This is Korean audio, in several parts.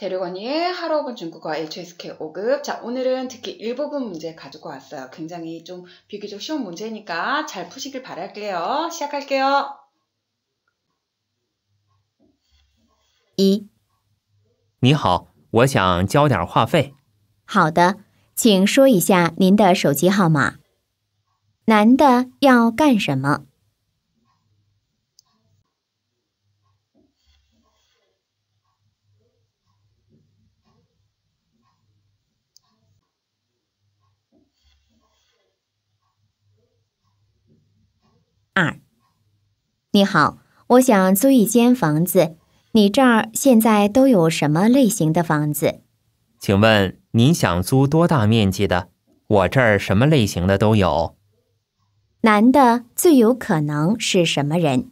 대륙언니의 하루오븐 중국어 HSK 5급. 자, 오늘은 듣기 일부분 문제 가지고 왔어요. 굉장히 좀 비교적 쉬운 문제니까 잘 푸시길 바랄게요. 시작할게요. 一，你好，我想交点话费。好的，请说一下您的手机号码。男的要干什么？二，你好，我想租一间房子，你这儿现在都有什么类型的房子？请问您想租多大面积的？我这儿什么类型的都有。男的最有可能是什么人？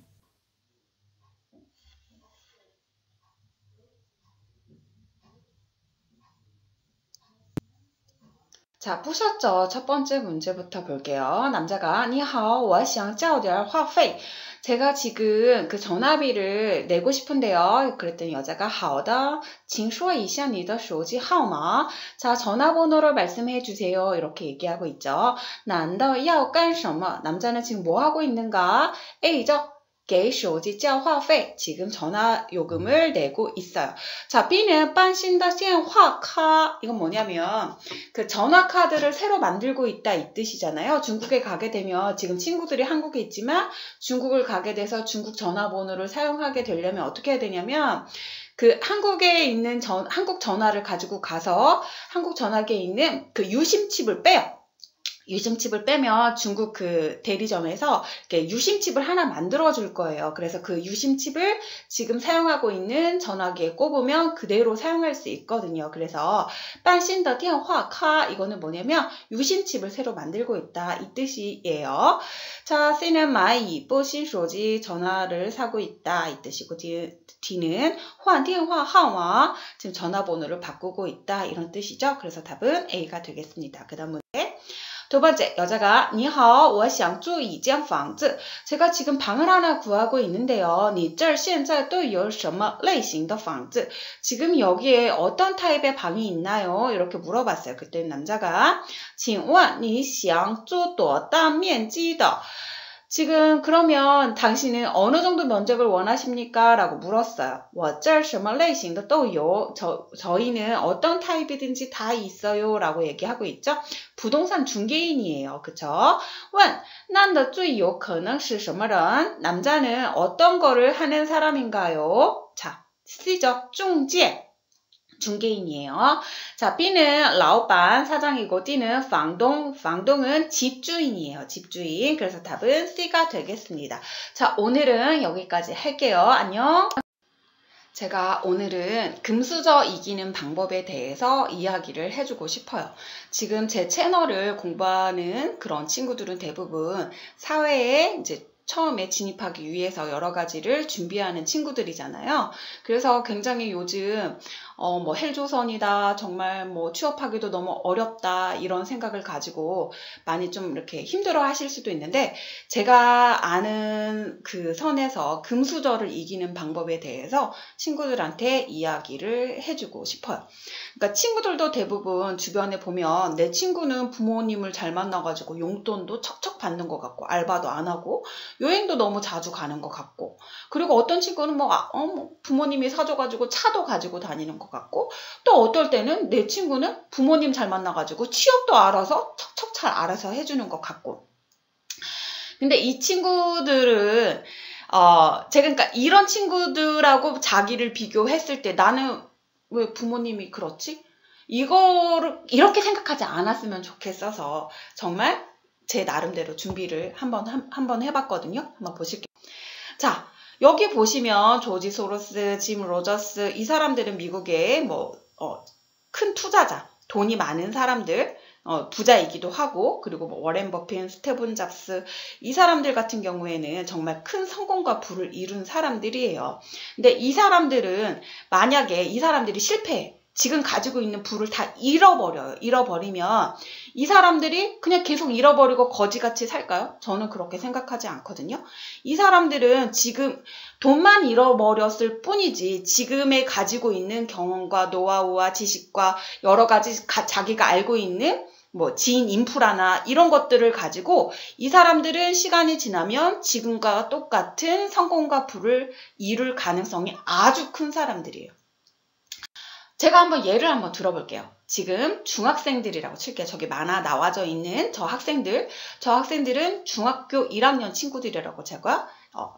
자, 푸셨죠? 첫 번째 문제부터 볼게요. 남자가 你好，我想交点话费. 제가 지금 그 전화비를 내고 싶은데요. 그랬더니 여자가 好的，请说一下你的手机号码. 자, 전화번호를 말씀해 주세요. 이렇게 얘기하고 있죠. 男的要干什么? 남자는 지금 뭐 하고 있는가? A죠. 给手机交话费. 지금 전화 요금을 내고 있어요. 자, B는 办新的电话卡. 이건 뭐냐면 그 전화 카드를 새로 만들고 있다 이 뜻이잖아요. 중국에 가게 되면 지금 친구들이 한국에 있지만 중국을 가게 돼서 중국 전화번호를 사용하게 되려면 어떻게 해야 되냐면 그 한국에 있는 한국 전화를 가지고 가서 한국 전화기에 있는 그 유심칩을 빼요. 유심칩을 빼면 중국 그 대리점에서 이렇게 유심칩을 하나 만들어 줄 거예요. 그래서 그 유심칩을 지금 사용하고 있는 전화기에 꼽으면 그대로 사용할 수 있거든요. 그래서 办新的电话卡 이거는 뭐냐면 유심칩을 새로 만들고 있다 이 뜻이에요. 자, C는 买一部新手机 전화를 사고 있다 이 뜻이고 D는 换电话号码 지금 전화번호를 바꾸고 있다 이런 뜻이죠. 그래서 답은 A가 되겠습니다. 그 다음 문제. 두 번째, 여자가 你好，我想租一间房子. 제가 지금 방을 하나 구하고 있는데요. 你这儿现在都有什么类型的房子? 지금 여기에 어떤 타입의 방이 있나요? 이렇게 물어봤어요. 그때 남자가 请问你想租多大面积的? 지금 그러면 당신은 어느 정도 면적을 원하십니까? 라고 물었어요. 我这儿什么类型的都有. 저희는 어떤 타입이든지 다 있어요. 라고 얘기하고 있죠. 부동산 중개인이에요. 그쵸? 问, 男的最有可能是什么人? 남자는 어떤 거를 하는 사람인가요? 자, C죠. 中介. 중개인이에요. 자, B는 老板 사장이고 D는 房东 房东은 집주인이에요. 집주인. 그래서 답은 C가 되겠습니다. 자, 오늘은 여기까지 할게요. 안녕. 제가 오늘은 금수저 이기는 방법에 대해서 이야기를 해주고 싶어요. 지금 제 채널을 공부하는 그런 친구들은 대부분 사회에 이제 처음에 진입하기 위해서 여러 가지를 준비하는 친구들이잖아요. 그래서 굉장히 요즘 뭐 헬조선이다, 정말 뭐 취업하기도 너무 어렵다 이런 생각을 가지고 많이 좀 이렇게 힘들어 하실 수도 있는데 제가 아는 그 선에서 금수저를 이기는 방법에 대해서 친구들한테 이야기를 해주고 싶어요. 그러니까 친구들도 대부분 주변에 보면 내 친구는 부모님을 잘 만나가지고 용돈도 척척 받는 것 같고 알바도 안 하고 여행도 너무 자주 가는 것 같고 그리고 어떤 친구는 뭐 부모님이 사줘가지고 차도 가지고 다니는 것 같고 또 어떨 때는 내 친구는 부모님 잘 만나가지고 취업도 알아서 척척 잘 알아서 해주는 것 같고 근데 이 친구들은 제가 그러니까 이런 친구들하고 자기를 비교했을 때 나는 왜 부모님이 그렇지? 이거를 이렇게 생각하지 않았으면 좋겠어서 정말 제 나름대로 준비를 한번 해봤거든요. 한번 보실게요. 자, 여기 보시면 조지 소로스, 짐 로저스 이 사람들은 미국의 큰 투자자, 돈이 많은 사람들, 부자이기도 하고 그리고 뭐 워렌 버핏, 스티븐 잡스 이 사람들 같은 경우에는 정말 큰 성공과 부를 이룬 사람들이에요. 근데 이 사람들은 만약에 이 사람들이 실패해. 지금 가지고 있는 부를 다 잃어버려요. 잃어버리면 이 사람들이 그냥 계속 잃어버리고 거지같이 살까요? 저는 그렇게 생각하지 않거든요. 이 사람들은 지금 돈만 잃어버렸을 뿐이지 지금에 가지고 있는 경험과 노하우와 지식과 여러 가지 자기가 알고 있는 뭐 지인 인프라나 이런 것들을 가지고 이 사람들은 시간이 지나면 지금과 똑같은 성공과 부를 이룰 가능성이 아주 큰 사람들이에요. 제가 한번 예를 한번 들어볼게요. 지금 중학생들이라고 칠게요. 저기 만화 나와져 있는 저 학생들은 중학교 1학년 친구들이라고 제가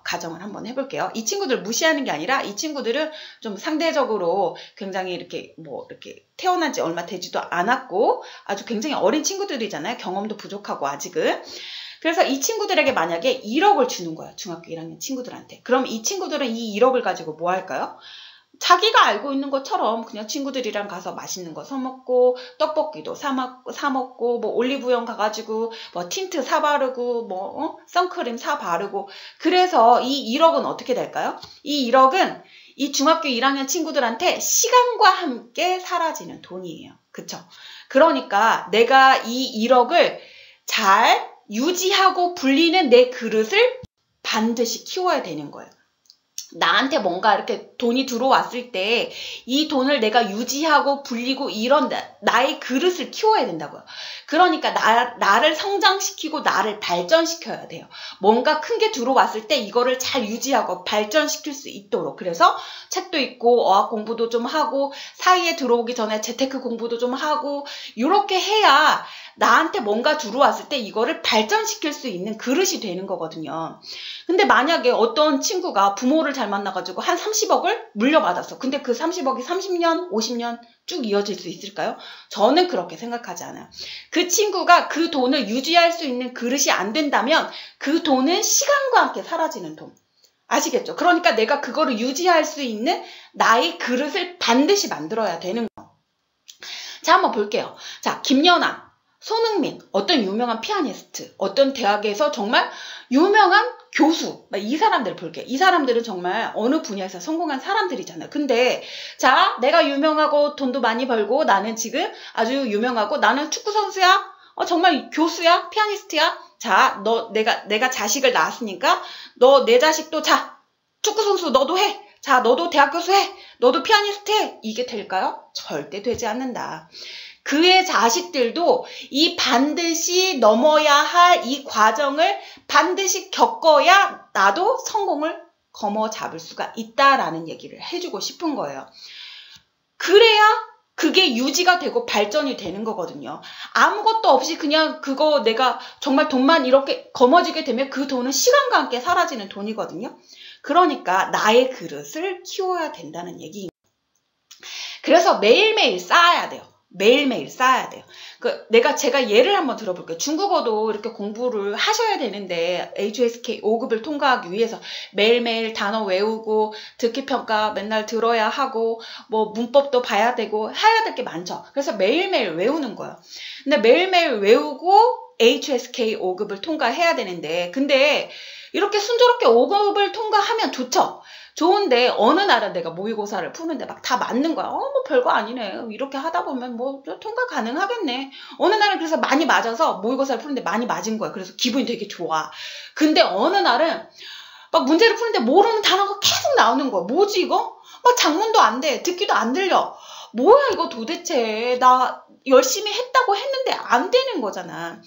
가정을 한번 해볼게요. 이 친구들 무시하는 게 아니라 이 친구들은 좀 상대적으로 굉장히 이렇게 태어난 지 얼마 되지도 않았고 아주 굉장히 어린 친구들이잖아요. 경험도 부족하고 아직은. 그래서 이 친구들에게 만약에 1억을 주는 거예요. 중학교 1학년 친구들한테. 그럼 이 친구들은 이 1억을 가지고 뭐 할까요? 자기가 알고 있는 것처럼 그냥 친구들이랑 가서 맛있는 거 사먹고 떡볶이도 사먹고 뭐 올리브영 가가지고 뭐 틴트 사바르고 뭐 선크림 사바르고 그래서 이 1억은 어떻게 될까요? 이 1억은 이 중학교 1학년 친구들한테 시간과 함께 사라지는 돈이에요. 그쵸? 그러니까 내가 이 1억을 잘 유지하고 불리는 내 그릇을 반드시 키워야 되는 거예요. 나한테 뭔가 이렇게 돈이 들어왔을 때 이 돈을 내가 유지하고 불리고 이런 나의 그릇을 키워야 된다고요. 그러니까 나를 성장시키고 나를 발전시켜야 돼요. 뭔가 큰 게 들어왔을 때 이거를 잘 유지하고 발전시킬 수 있도록. 그래서 책도 읽고 어학 공부도 좀 하고 사이에 들어오기 전에 재테크 공부도 좀 하고 이렇게 해야 나한테 뭔가 들어왔을 때 이거를 발전시킬 수 있는 그릇이 되는 거거든요. 근데 만약에 어떤 친구가 부모를 잘 만나가지고 한 30억을 물려받았어. 근데 그 30억이 30년, 50년 쭉 이어질 수 있을까요? 저는 그렇게 생각하지 않아요. 그 친구가 그 돈을 유지할 수 있는 그릇이 안 된다면 그 돈은 시간과 함께 사라지는 돈. 아시겠죠? 그러니까 내가 그거를 유지할 수 있는 나의 그릇을 반드시 만들어야 되는 거예요. 자, 한번 볼게요. 자, 김연아, 손흥민, 어떤 유명한 피아니스트, 어떤 대학에서 정말 유명한 교수, 이 사람들을 볼게요. 이 사람들은 정말 어느 분야에서 성공한 사람들이잖아요. 근데 자, 내가 유명하고 돈도 많이 벌고 나는 지금 아주 유명하고 나는 축구 선수야? 정말 교수야? 피아니스트야? 자, 내가 자식을 낳았으니까 너 내 자식도 자, 축구 선수 너도 해. 자, 너도 대학 교수 해. 너도 피아니스트 해. 이게 될까요? 절대 되지 않는다. 그의 자식들도 이 반드시 넘어야 할 이 과정을 반드시 겪어야 나도 성공을 거머잡을 수가 있다라는 얘기를 해주고 싶은 거예요. 그래야 그게 유지가 되고 발전이 되는 거거든요. 아무것도 없이 그냥 그거 내가 정말 돈만 이렇게 거머쥐게 되면 그 돈은 시간과 함께 사라지는 돈이거든요. 그러니까 나의 그릇을 키워야 된다는 얘기입니다. 그래서 매일매일 쌓아야 돼요. 매일매일 쌓아야 돼요. 제가 예를 한번 들어볼게요. 중국어도 이렇게 공부를 하셔야 되는데 HSK 5급을 통과하기 위해서 매일매일 단어 외우고 듣기평가 맨날 들어야 하고 뭐 문법도 봐야 되고 해야 될 게 많죠. 그래서 매일매일 외우는 거예요. 근데 매일매일 외우고 HSK 5급을 통과해야 되는데 근데 이렇게 순조롭게 5급을 통과하면 좋죠. 좋은데 어느 날은 내가 모의고사를 푸는데 막 다 맞는 거야. 뭐 별거 아니네. 이렇게 하다 보면 뭐 통과 가능하겠네. 어느 날은 그래서 많이 맞아서 모의고사를 푸는데 많이 맞은 거야. 그래서 기분이 되게 좋아. 근데 어느 날은 막 문제를 푸는데 모르는 단어가 계속 나오는 거야. 뭐지 이거? 막 작문도 안 돼. 듣기도 안 들려. 뭐야 이거 도대체. 나 열심히 했다고 했는데 안 되는 거잖아.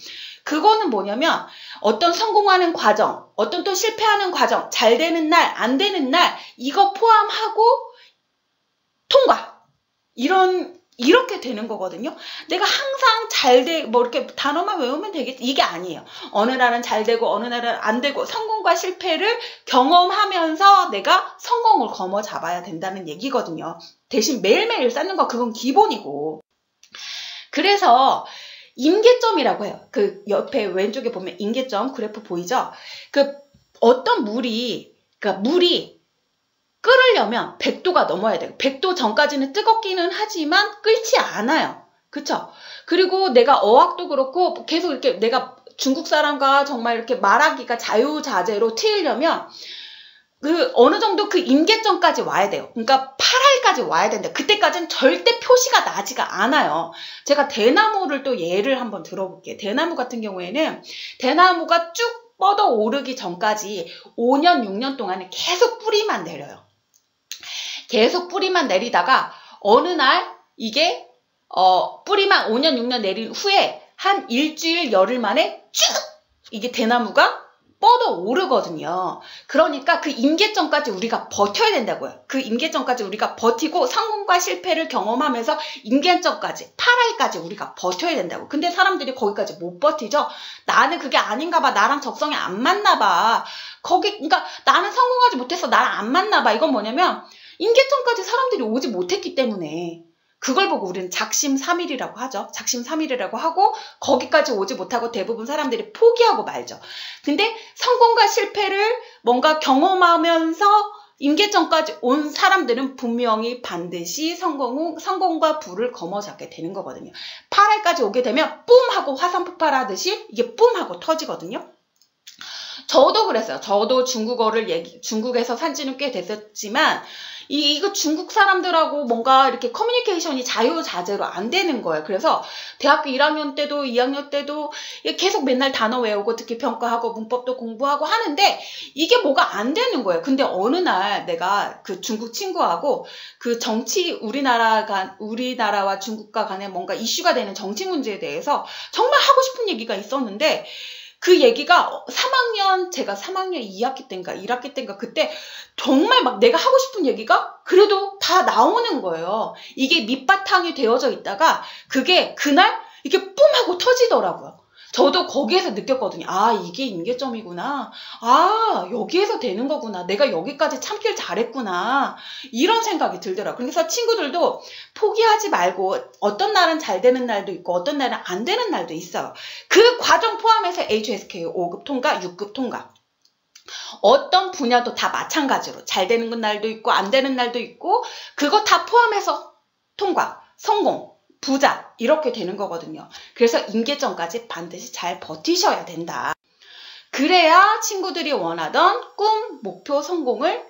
그거는 뭐냐면 어떤 성공하는 과정, 어떤 또 실패하는 과정, 잘 되는 날, 안 되는 날 이거 포함하고 통과. 이렇게 되는 거거든요. 내가 항상 뭐 이렇게 단어만 외우면 되겠지. 이게 아니에요. 어느 날은 잘 되고 어느 날은 안 되고 성공과 실패를 경험하면서 내가 성공을 거머잡아야 된다는 얘기거든요. 대신 매일매일 쌓는 거 그건 기본이고. 그래서 임계점이라고 해요. 그 옆에 왼쪽에 보면 임계점 그래프 보이죠? 어떤 물이 끓으려면 100도가 넘어야 돼요. 100도 전까지는 뜨겁기는 하지만 끓지 않아요. 그쵸? 그리고 내가 어학도 그렇고 계속 이렇게 내가 중국 사람과 정말 이렇게 말하기가 자유자재로 트이려면 어느 정도 그 임계점까지 와야 돼요. 그러니까 8알까지 와야 된다. 그때까지는 절대 표시가 나지가 않아요. 제가 대나무를 또 예를 한번 들어볼게요. 대나무 같은 경우에는 대나무가 쭉 뻗어 오르기 전까지 5년, 6년 동안은 계속 뿌리만 내려요. 계속 뿌리만 내리다가 어느 날 이게 뿌리만 5년, 6년 내린 후에 한 일주일, 열흘 만에 쭉 이게 대나무가 뻗어 오르거든요. 그러니까 그 임계점까지 우리가 버텨야 된다고요. 그 임계점까지 우리가 버티고 성공과 실패를 경험하면서 임계점까지 8알까지 우리가 버텨야 된다고. 근데 사람들이 거기까지 못 버티죠. 나는 그게 아닌가 봐. 나랑 적성이 안 맞나 봐. 그러니까 나는 성공하지 못해서 나랑 안 맞나 봐. 이건 뭐냐면 임계점까지 사람들이 오지 못했기 때문에 그걸 보고 우리는 작심삼일이라고 하죠. 작심삼일이라고 하고 거기까지 오지 못하고 대부분 사람들이 포기하고 말죠. 근데 성공과 실패를 뭔가 경험하면서 임계점까지 온 사람들은 분명히 반드시 성공과 부를 거머잡게 되는 거거든요. 8알까지 오게 되면 뿜 하고 화산 폭발하듯이 이게 뿜 하고 터지거든요. 저도 그랬어요. 저도 중국에서 산 지는 꽤 됐었지만 이거 중국 사람들하고 뭔가 이렇게 커뮤니케이션이 자유자재로 안 되는 거예요. 그래서 대학교 1학년 때도 2학년 때도 계속 맨날 단어 외우고 듣기 평가하고 문법도 공부하고 하는데 이게 뭐가 안 되는 거예요. 근데 어느 날 내가 그 중국 친구하고 그 정치 우리나라와 중국과 간에 뭔가 이슈가 되는 정치 문제에 대해서 정말 하고 싶은 얘기가 있었는데 그 얘기가 제가 3학년 2학기 때인가 1학기 때인가 그때 정말 막 내가 하고 싶은 얘기가 그래도 다 나오는 거예요. 이게 밑바탕이 되어져 있다가 그게 그날 이게 뿜 하고 터지더라고요. 저도 거기에서 느꼈거든요. 아, 이게 임계점이구나. 아, 여기에서 되는 거구나. 내가 여기까지 참길 잘했구나. 이런 생각이 들더라고요. 그래서 친구들도 포기하지 말고 어떤 날은 잘 되는 날도 있고 어떤 날은 안 되는 날도 있어요. 그 과정 포함해서 HSK 5급 통과, 6급 통과. 어떤 분야도 다 마찬가지로 잘 되는 날도 있고 안 되는 날도 있고 그거 다 포함해서 통과, 성공. 부자 이렇게 되는 거거든요. 그래서 임계점까지 반드시 잘 버티셔야 된다. 그래야 친구들이 원하던 꿈, 목표, 성공을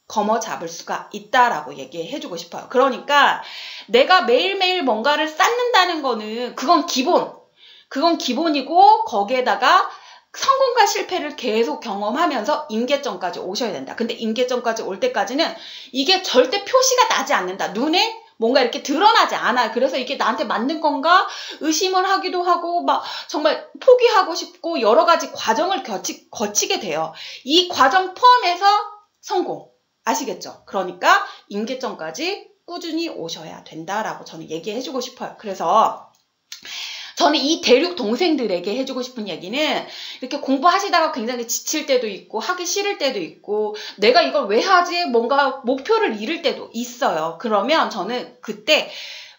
거머잡을 수가 있다라고 얘기해주고 싶어요. 그러니까 내가 매일매일 뭔가를 쌓는다는 거는 그건 기본이고 거기에다가 성공과 실패를 계속 경험하면서 임계점까지 오셔야 된다. 근데 임계점까지 올 때까지는 이게 절대 표시가 나지 않는다. 눈에 뭔가 이렇게 드러나지 않아요. 그래서 이게 나한테 맞는 건가 의심을 하기도 하고 막 정말 포기하고 싶고 여러 가지 과정을 거치게 돼요. 이 과정 포함해서 성공. 아시겠죠? 그러니까 임계점까지 꾸준히 오셔야 된다라고 저는 얘기해주고 싶어요. 그래서 저는 이 대륙 동생들에게 해주고 싶은 얘기는 이렇게 공부하시다가 굉장히 지칠 때도 있고 하기 싫을 때도 있고 내가 이걸 왜 하지? 뭔가 목표를 잃을 때도 있어요. 그러면 저는 그때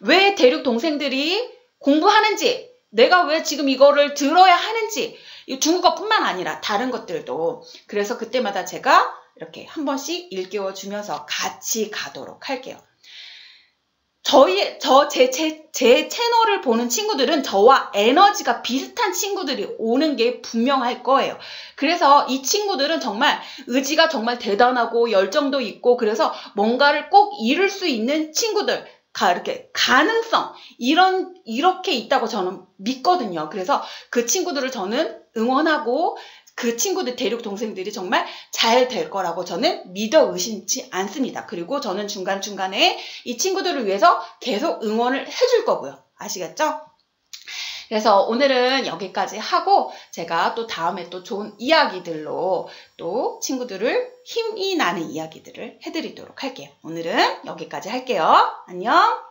왜 대륙 동생들이 공부하는지 내가 왜 지금 이거를 들어야 하는지 중국어뿐만 아니라 다른 것들도 그래서 그때마다 제가 이렇게 한 번씩 일깨워 주면서 같이 가도록 할게요. 제 채널을 보는 친구들은 저와 에너지가 비슷한 친구들이 오는 게 분명할 거예요. 그래서 이 친구들은 정말 의지가 정말 대단하고 열정도 있고 그래서 뭔가를 꼭 이룰 수 있는 친구들, 이렇게 가능성, 이렇게 있다고 저는 믿거든요. 그래서 그 친구들을 저는 응원하고 그 친구들 대륙 동생들이 정말 잘 될 거라고 저는 믿어 의심치 않습니다. 그리고 저는 중간중간에 이 친구들을 위해서 계속 응원을 해줄 거고요. 아시겠죠? 그래서 오늘은 여기까지 하고 제가 또 다음에 또 좋은 이야기들로 또 친구들을 힘이 나는 이야기들을 해드리도록 할게요. 오늘은 여기까지 할게요. 안녕!